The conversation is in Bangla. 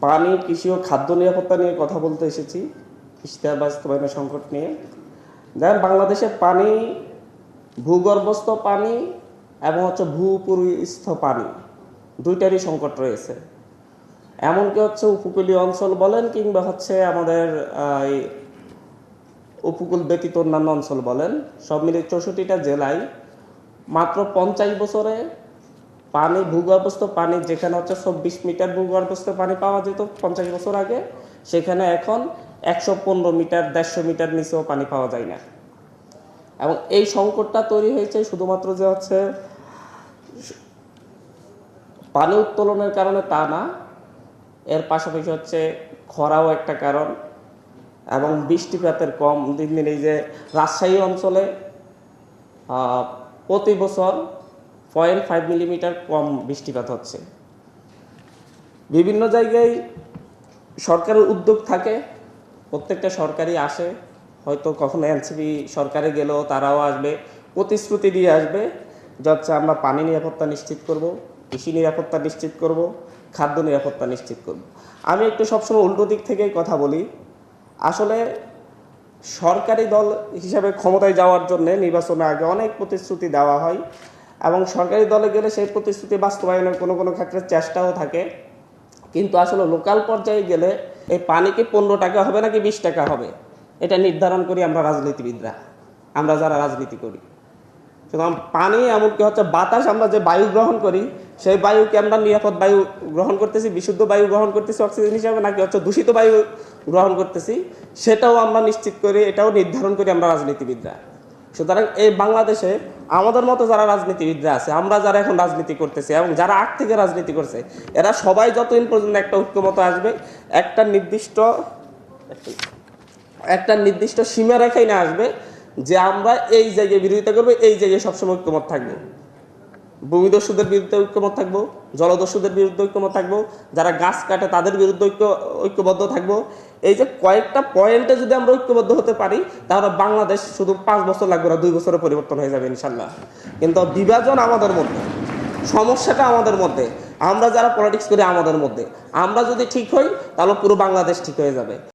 পানি, কৃষি ও খাদ্য নিরাপত্তা নিয়ে কথা বলতে এসেছি, ইশতেহার বাস্তবায়নের সংকট নিয়ে। দেখেন, বাংলাদেশে পানি, ভূগর্ভস্থ পানি এবং ভূপরিস্থ পানি দুইটারই সংকট রয়েছে। এমনকি উপকূলীয় অঞ্চল বলেন কিংবা আমাদের এই উপকূল ব্যতীত অন্যান্য অঞ্চল বলেন, সব মিলিয়ে 64টা জেলায় মাত্র 50 বছরে পানি, ভূগর্ভস্থ পানি যেখানে 24 মিটার ভূগর্ভস্থ পানি পাওয়া যেত 50 বছর আগে, সেখানে এখন 115 মিটার, 150 মিটার নিচেও পানি পাওয়া যায় না। এবং এই সংকটটা তৈরি হয়েছে শুধুমাত্র পানি উত্তোলনের কারণে তা না, এর পাশাপাশি খরাও একটা কারণ, এবং বৃষ্টিপাতের কম। দিন দিন এই যে রাজশাহী অঞ্চলে প্রতি বছর 0.5 মিলিমিটার কম বৃষ্টিপাত হচ্ছে। বিভিন্ন জায়গায় সরকারের উদ্যোগ থাকে, প্রত্যেকটা সরকারই আসে, হয়তো কখনো এনসিপি সরকারে গেলেও তারাও আসবে, প্রতিশ্রুতি দিয়ে আসবে যে আমরা পানি নিরাপত্তা নিশ্চিত করব, কৃষি নিরাপত্তা নিশ্চিত করব, খাদ্য নিরাপত্তা নিশ্চিত করব। আমি একটু সবসময় উল্টো দিক থেকেই কথা বলি। আসলে সরকারি দল হিসাবে ক্ষমতায় যাওয়ার জন্য নির্বাচনের আগে অনেক প্রতিশ্রুতি দেওয়া হয়, এবং সরকারি দলে গেলে সেই প্রতিশ্রুতি বাস্তবায়নের কোনো কোনো ক্ষেত্রে চেষ্টাও থাকে। কিন্তু আসলে লোকাল পর্যায়ে গেলে এই পানি কি 15 টাকা হবে নাকি 20 টাকা হবে, এটা নির্ধারণ করি আমরা রাজনীতিবিদরা, আমরা যারা রাজনীতি করি। সুতরাং পানি, এমনকি বাতাস, আমরা যে বায়ু গ্রহণ করি, সেই বায়ুকে আমরা নিরাপদ বায়ু গ্রহণ করতেছি, বিশুদ্ধ বায়ু গ্রহণ করতেছি অক্সিজেন হিসাবে, নাকি দূষিত বায়ু গ্রহণ করতেছি, সেটাও আমরা নিশ্চিত করি, এটাও নির্ধারণ করি আমরা রাজনীতিবিদরা। সুতরাং এই বাংলাদেশে আমাদের মতো যারা রাজনীতিবিদরা আছে, আমরা যারা এখন রাজনীতি করতেছি এবং যারা আগ থেকে রাজনীতি করছে, এরা সবাই যতদিন পর্যন্ত একটা ঐক্যমত আসবে, একটা নির্দিষ্ট সীমারেখায় না আসবে যে আমরা এই জায়গায় বিরোধিতা করবো, এই জায়গায় সবসময় ঐক্যমত থাকবো। ভূমিদস্যুদের বিরুদ্ধে ঐক্যমত থাকবো, জলদস্যুদের বিরুদ্ধে ঐক্যমত থাকবো, যারা গাছ কাটে তাদের বিরুদ্ধে ঐক্যবদ্ধ থাকবো। এই যে কয়েকটা পয়েন্টে যদি আমরা ঐক্যবদ্ধ হতে পারি, তাহলে বাংলাদেশ শুধু 5 বছর লাগবে না, 2 বছরে পরিবর্তন হয়ে যাবে ইনশাল্লাহ। কিন্তু বিভাজন আমাদের মধ্যে, সমস্যাটা আমাদের মধ্যে, আমরা যারা পলিটিক্স করি আমাদের মধ্যে। আমরা যদি ঠিক হই, তাহলে পুরো বাংলাদেশ ঠিক হয়ে যাবে।